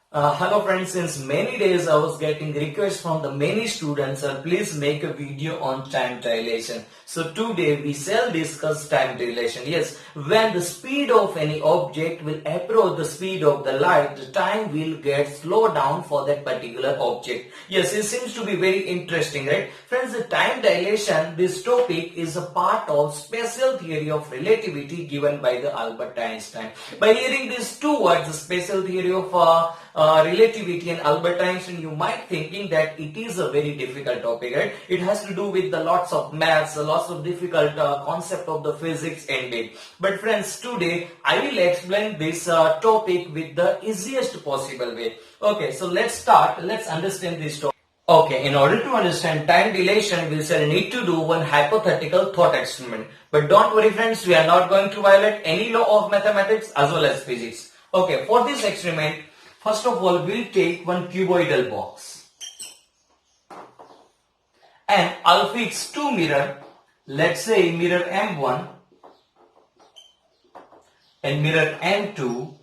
Hello friends, since many days I was getting requests from the many students, please make a video on time dilation. So today we shall discuss time dilation. Yes, when the speed of any object will approach the speed of the light, the time will get slowed down for that particular object. Yes, it seems to be very interesting, right? Friends, the time dilation, this topic is a part of special theory of relativity given by the Albert Einstein. By hearing these two words, the special theory of relativity and Albert Einstein, you might thinking that it is a very difficult topic, right? It has to do with the lots of maths, lots of difficult concept of the physics indeed. But friends, today I will explain this topic with the easiest possible way. Okay, so let's start. Let's understand this topic. Okay, in order to understand time dilation, we shall need to do one hypothetical thought experiment. But don't worry friends, we are not going to violate any law of mathematics as well as physics. Okay, for this experiment, first of all, we'll take one cuboidal box and I'll fix two mirrors. Let's say mirror M1 and mirror M2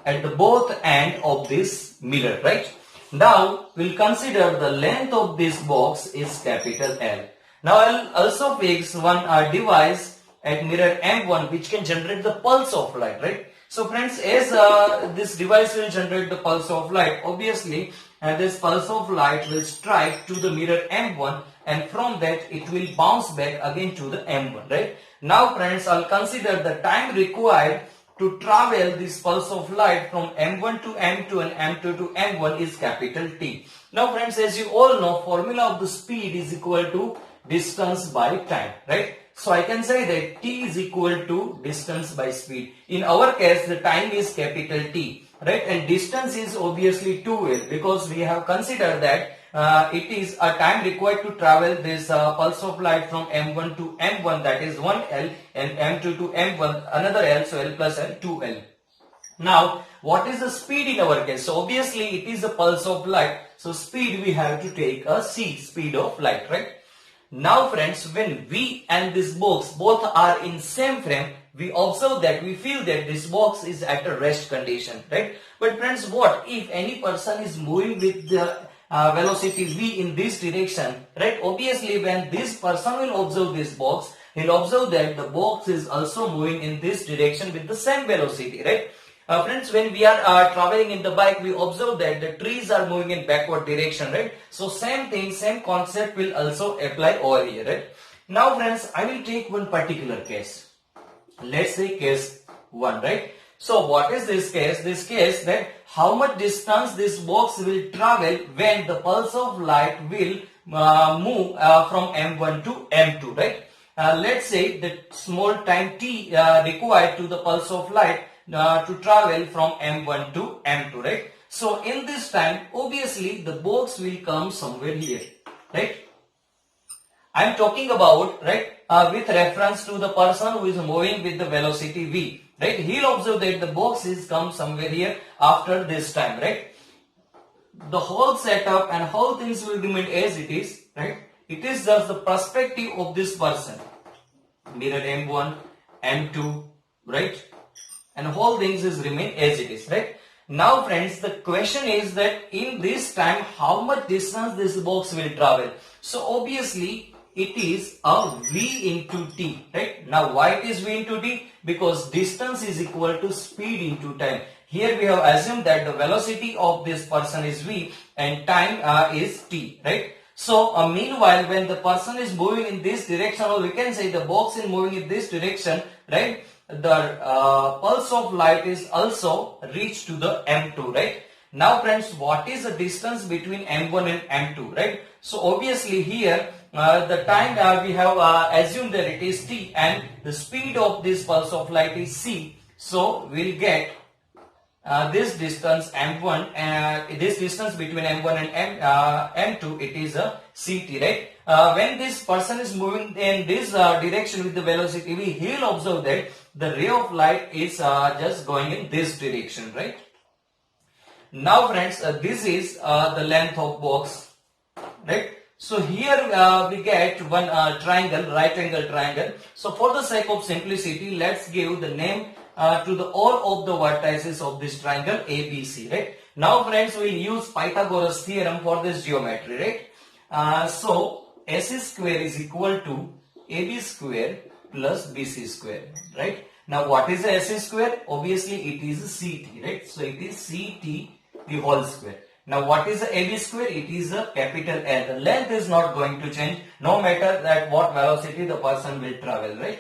at the both end of this mirror, right? Now we'll consider the length of this box is capital L. Now I'll also fix one device at mirror M1 which can generate the pulse of light, right? So friends, as this device will generate the pulse of light, obviously this pulse of light will strike to the mirror M1 and from that it will bounce back again to the M1, right? Now friends, I'll consider the time required to travel this pulse of light from M1 to M2 and M2 to M1 is capital T. Now friends, as you all know, formula of the speed is equal to distance by time, right? So I can say that T is equal to distance by speed. In our case, the time is capital T, right? And distance is obviously 2L because we have considered that it is a time required to travel this pulse of light from M1 to M1, that is 1L, and M2 to M1 another L, so L plus L, 2L. Now, what is the speed in our case? So obviously it is a pulse of light, so speed we have to take a c, speed of light, right? Now friends, when we and this box both are in same frame, we observe that we feel that this box is at a rest condition, right? But friends, what if any person is moving with the velocity v in this direction, right? Obviously when this person will observe this box, he'll observe that the box is also moving in this direction with the same velocity, right? Friends, when we are traveling in the bike, we observe that the trees are moving in backward direction, right? So same thing, same concept will also apply over here, right? Now friends, I will take one particular case. Let's say case 1, right? So what is this case? This case that how much distance this box will travel when the pulse of light will move from M1 to M2, right? Let's say the small time t required to the pulse of light to travel from M1 to M2, right? So in this time, obviously the box will come somewhere here, right? I am talking about, right, with reference to the person who is moving with the velocity v, right? He'll observe that the box is come somewhere here after this time, right? The whole setup and whole things will remain as it is, right? It is just the perspective of this person. Mirror M1, M2, right? And whole things is remain as it is, right? Now friends, the question is that in this time, how much distance this box will travel? So obviously, it is a v into t, right? Now why it is v into t? Because distance is equal to speed into time. Here we have assumed that the velocity of this person is v and time is t, right? So meanwhile, when the person is moving in this direction, or we can say the box is moving in this direction, right? The pulse of light is also reached to the M2, right? Now friends, what is the distance between M1 and M2, right? So obviously here the time we have assumed that it is t and the speed of this pulse of light is c. So we'll get this distance M1, this distance between M1 and M2, it is a ct, right? When this person is moving in this direction with the velocity v, he will observe that the ray of light is just going in this direction, right? Now friends, this is the length of box, right? So here we get one triangle, right angle triangle. So for the sake of simplicity, let's give the name to the all of the vertices of this triangle ABC, right? Now friends, we'll use Pythagoras theorem for this geometry, right? So AC square is equal to AB square plus BC square, right? Now what is the AC square? Obviously it is CT, right? So it is CT the whole square. Now what is the AB square? It is a capital L. The length is not going to change no matter at what velocity the person will travel, right?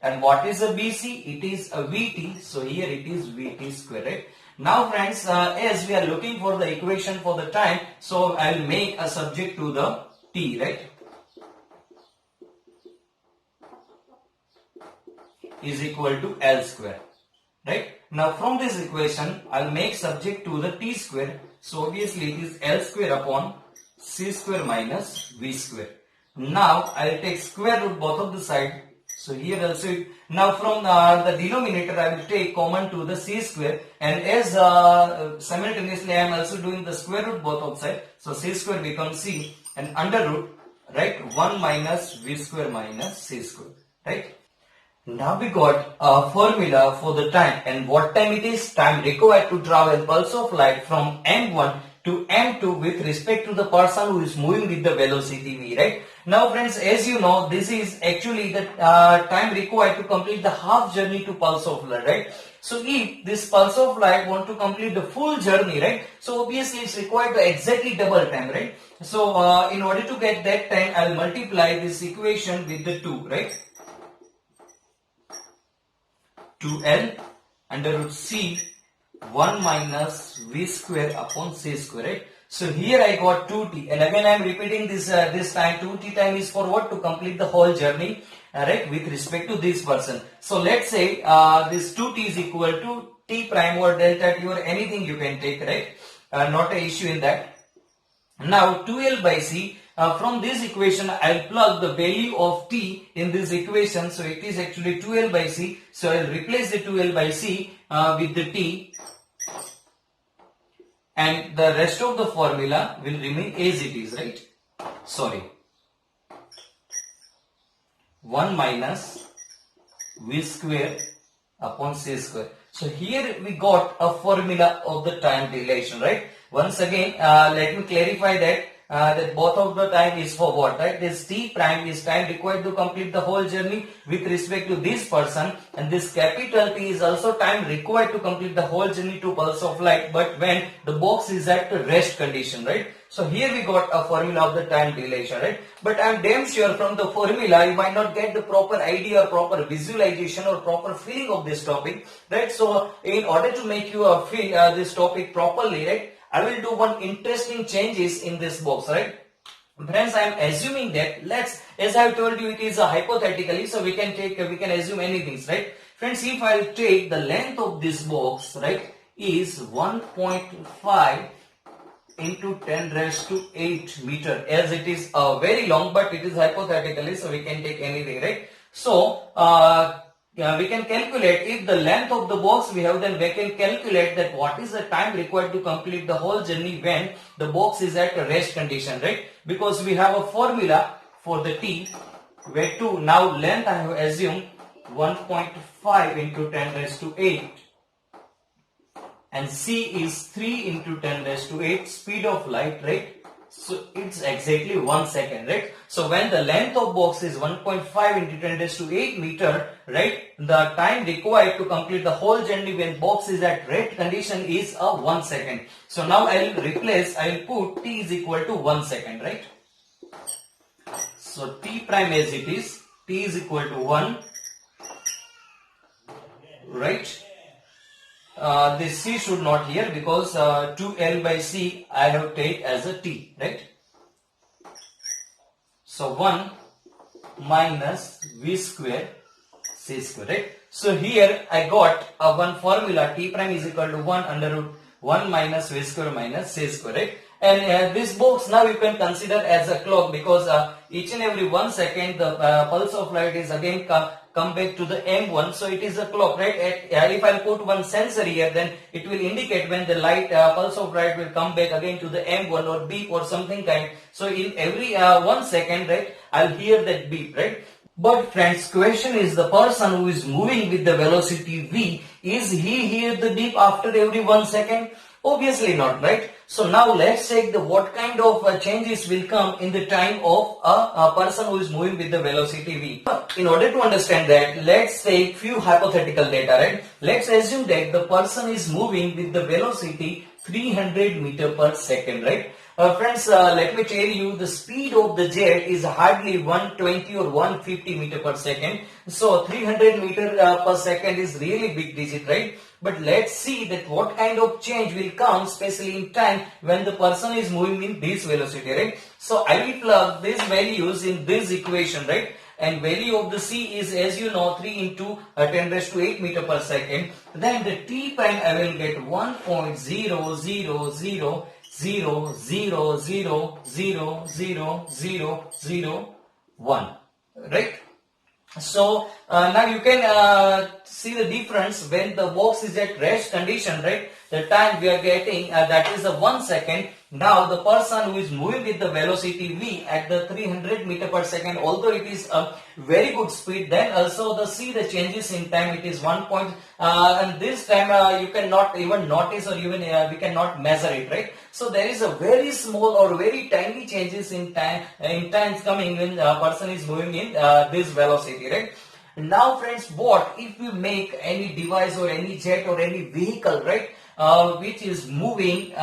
And what is a BC? It is a VT. So here it is VT square, right? Now friends, as we are looking for the equation for the time, so I will make a subject to the T, right? Is equal to L square, right? Now from this equation, I'll make subject to the T square. So obviously it is L square upon C square minus V square. Now I'll take square root both of the side. So here also, now from the denominator I will take common to the C square, and as simultaneously I am also doing the square root both of sides. So C square becomes C and under root, right? 1 minus V square minus C square, right? Now we got a formula for the time, and what time it is? Time required to travel pulse of light from M1 to M2 with respect to the person who is moving with the velocity V, right? Now friends, as you know, this is actually the time required to complete the half journey to pulse of light, right? So if this pulse of light want to complete the full journey, right? So obviously it's required to exactly double time, right? So in order to get that time, I will multiply this equation with the 2, right? 2L under root C 1 minus V square upon C square, right? So here I got 2t, and again I am repeating this this time. 2t time is for what? To complete the whole journey, right, with respect to this person. So let's say this 2t is equal to t prime or delta t or anything you can take, right? Not an issue in that. Now 2L by C, from this equation I will plug the value of t in this equation. So it is actually 2L by C. So I will replace the 2L by C with the t, and the rest of the formula will remain as it is, right? Sorry, 1 minus V square upon C square. So here we got a formula of the time dilation, right? Once again, let me clarify that that both of the time is for what, right? This t prime is time required to complete the whole journey with respect to this person, and this capital T is also time required to complete the whole journey to pulse of light, but when the box is at rest condition, right? So here we got a formula of the time dilation, right? But I'm damn sure from the formula you might not get the proper idea or proper visualization or proper feeling of this topic, right? So in order to make you feel this topic properly, right, I will do one interesting changes in this box, right? Friends, I am assuming that as I have told you, it is a hypothetically, so we can assume anything, right? Friends, if I will take the length of this box, right, is 1.5 into 10 raised to 8 meter, as it is very long, but it is hypothetically, so we can take anything, right? So we can calculate if the length of the box we have, then we can calculate that what is the time required to complete the whole journey when the box is at a rest condition, right? Because we have a formula for the t where 2, now length I have assumed 1.5 into 10 raised to 8, and c is 3 into 10 raised to 8 speed of light, right? So it's exactly 1 second, right? So when the length of box is 1.5 into 10 raised to 8 meter, right, the time required to complete the whole journey when box is at rest condition is 1 second. So now I will put t is equal to 1 second, right? So t prime as it is, t is equal to 1, right? This c should not here, because 2L by C I have take as a t, right? So 1 minus V square C square, right? So here I got one formula, t prime is equal to 1 under root 1 minus V square minus C square, right? And this box now you can consider as a clock, because each and every 1 second the pulse of light is again come back to the M1, so it is a clock, right? If I put one sensor here, then it will indicate when the light pulse of light will come back again to the M1 or beep or something kind. So in every 1 second, right, I'll hear that beep, right? But friends, question is the person who is moving with the velocity v, is he here the dip after every 1 second? Obviously not, right? So now let's check the what kind of changes will come in the time of a person who is moving with the velocity v. In order to understand that, let's take few hypothetical data, right? Let's assume that the person is moving with the velocity 300 meter per second, right? Friends, let me tell you, the speed of the jet is hardly 120 or 150 meter per second. So 300 meter per second is really big digit, right? But let's see that what kind of change will come, especially in time when the person is moving in this velocity, right? So I will plug these values in this equation, right? And value of the c is, as you know, 3 into 10 raised to 8 meter per second. Then the t prime I will get 1.00000000001, right? So now you can see the difference when the box is at rest condition, right? The time we are getting, that is a 1 second. Now the person who is moving with the velocity v at the 300 meter per second, although it is a very good speed, then also see the changes in time, it is 1 point, and this time you cannot even notice, or even we cannot measure it, right? So there is a very small or very tiny changes in times coming when a person is moving in this velocity, right? Now friends, what if we make any device or any jet or any vehicle, right, which is moving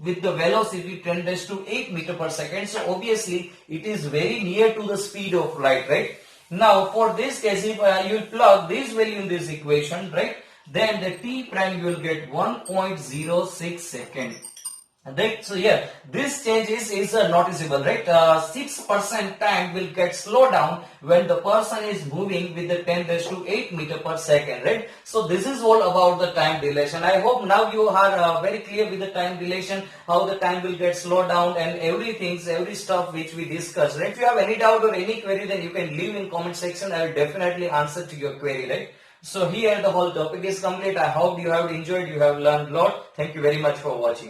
with the velocity 10 raised to 8 meter per second. So obviously it is very near to the speed of light, right? Now for this case, if you will plug this value in this equation, right, then the t prime you will get 1.06 second. Right, so yeah, this change is noticeable, right? 6% time will get slowed down when the person is moving with the 10 raised to 8 meter per second, right? So this is all about the time dilation. I hope now you are very clear with the time dilation, how the time will get slowed down and every stuff which we discussed, right? If you have any doubt or any query, then you can leave in comment section. I will definitely answer to your query, right? So here the whole topic is complete. I hope you have enjoyed, you have learned a lot. Thank you very much for watching.